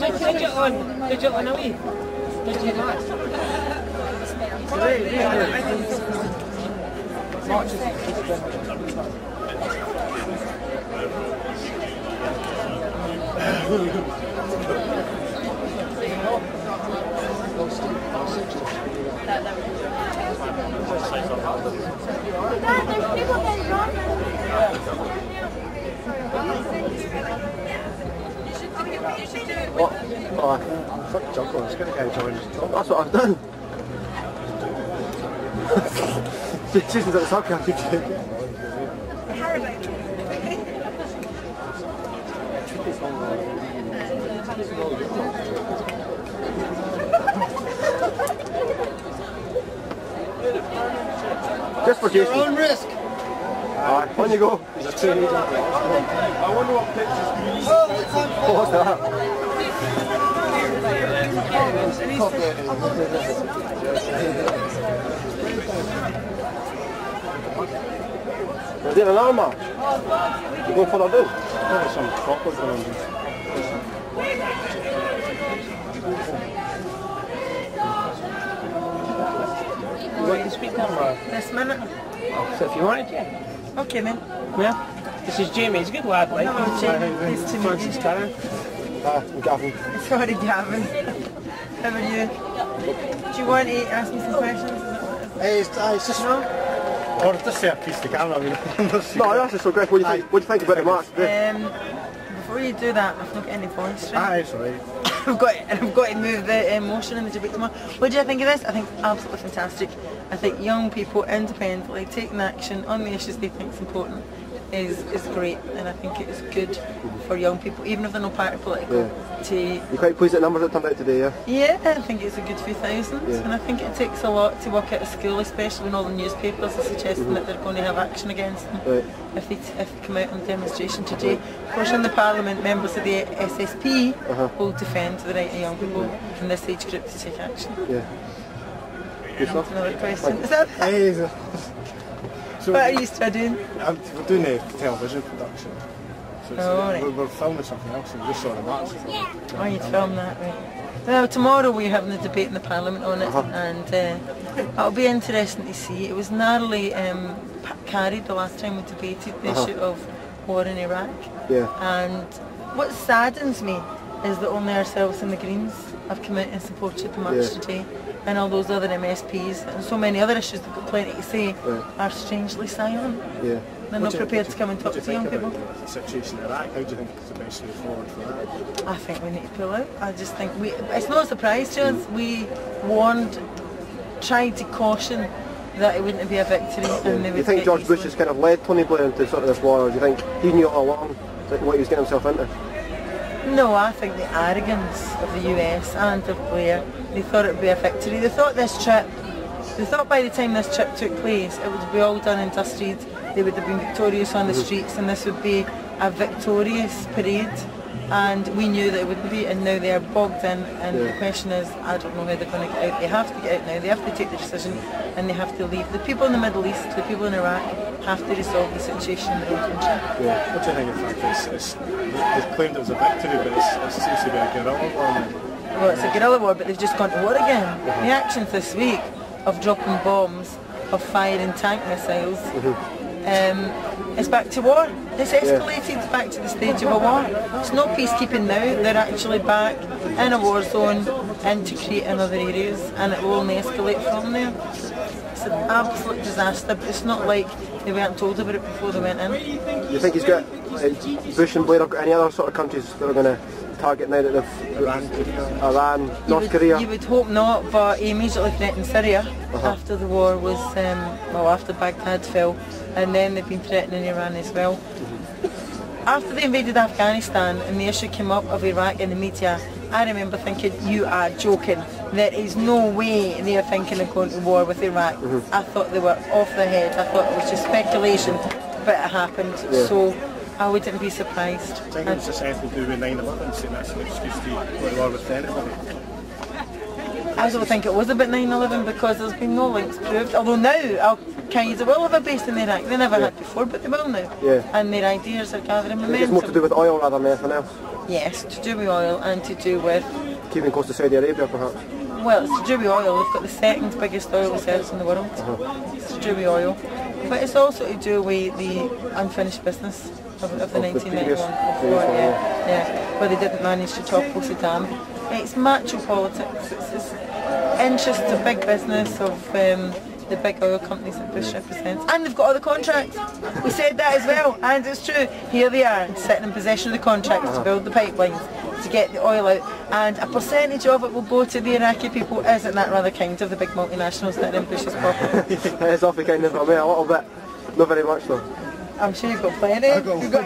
Did you on a wee? Did you not? There's people getting drunk. What? Oh, I can't. Fuck juggling. It's going to get joined. That's what I've done. Jason's at the top, can't you? Just for Jason. Your own risk. Alright, on you go. I wonder what pictures. What's that? Is there an armour? You going further down? There's some chocolate going on. You want to speak now? This minute? So if you wanted, yeah. Okay then. Yeah. This is Jamie, he's a good lad, like. Hello Jamie, nice to meet you. Karen. I'm Gavin. Sorry Gavin. How are you? Do you want to ask me some questions? It's just... No? Or just say a piece of camera, I mean. No, that's just so great. What do you think about the match today? Before you do that, I've not got any voice, right? Aye, it's alright. I've got to move the emotion in the debate tomorrow. What do you think of this? I think absolutely fantastic. I think young people independently taking action on the issues they think is important is great, and I think it is good for young people, even if they're not part of political. You're quite pleased at the numbers that turned out today, yeah? Yeah, I think it's a good few thousands, Yeah. and I think it takes a lot to work out of school, especially when all the newspapers are suggesting that they're going to have action against them if they come out on demonstration today. Of course, in the Parliament, members of the SSP will defend the right of young people in this age group to take action. Yeah. Good stuff. Another question. Is that Aye, so what are you studying? we're doing a television production. So right. we're filming something else and we just saw the match. Oh, you'd film that, right. Well, tomorrow we're having a debate in the Parliament on it, and it'll be interesting to see. It was narrowly carried the last time we debated the issue of war in Iraq. Yeah. And what saddens me is that only ourselves and the Greens have come out and supported the march today, and all those other MSPs and so many other issues that have got plenty to say are strangely silent. Yeah. They're not prepared to come and talk to young people. The situation in Iraq, how do you think is the best way forward for that? I think we need to pull out. I just think it's no surprise to us. We warned, tried to caution that it wouldn't be a victory. And they would Do you think George Bush has kind of led Tony Blair into sort of this war, or do you think he knew all along what he was getting himself into? No, I think the arrogance of the US and of Blair, they thought it would be a victory. They thought by the time this trip took place, it would be all done and dusted. They would have been victorious on the streets, and this would be a victorious parade. And we knew that it wouldn't be, and now they are bogged in, and the question is, I don't know how they're going to get out. They have to get out now, they have to take the decision, and they have to leave. The people in the Middle East, the people in Iraq, have to resolve the situation in their own country. Yeah. What do you think in fact they've claimed it was a victory, but it seems to be a guerrilla war? Well, it's a guerrilla war, but they've just gone to war again. The actions this week of dropping bombs, of firing tank missiles, it's back to war. It's escalated back to the stage of a war. It's not peacekeeping now, they're actually back in a war zone and to create in other areas, and it will only escalate from there. It's an absolute disaster, but it's not like they weren't told about it before they went in. Do you think he's got, Bush and Blair, have got any other sort of countries that are going to target now that they've Iran, North Korea? You would hope not, but he immediately threatened Syria after the war was, after Baghdad fell, and then they've been threatening Iran as well. After they invaded Afghanistan and the issue came up of Iraq in the media, I remember thinking, you are joking. There is no way they are thinking of going to war with Iraq. I thought they were off their head. I thought it was just speculation, but it happened. So I wouldn't be surprised. I think it's just anything to do with 9/11, saying that's an excuse to go to war with anybody. I don't think it was about 9/11 because there's been no links proved. Although now I'll Al-Qaeda will have a base in Iraq. They never had before, but they will now. Yeah. And their ideas are gathering momentum. It's more to do with oil rather than anything else. Yes, to do with oil and to do with... Keeping close to Saudi Arabia, perhaps. Well, it's to do with oil. They've got the second biggest oil reserves in the world. It's to do with oil. But it's also to do with the unfinished business of the 1991 war, where they didn't manage to topple Saddam. It's macho politics. It's interest of big business of the big oil companies that Bush represents. And they've got all the contracts. We said that as well, and it's true. Here they are, sitting in possession of the contracts to build the pipelines, to get the oil out, and a percentage of it will go to the Iraqi people. Isn't that rather kind of the big multinationals that are in Bush's pocket? That is awfully kind of me, a little bit. Not very much though. I'm sure you've got plenty. You've got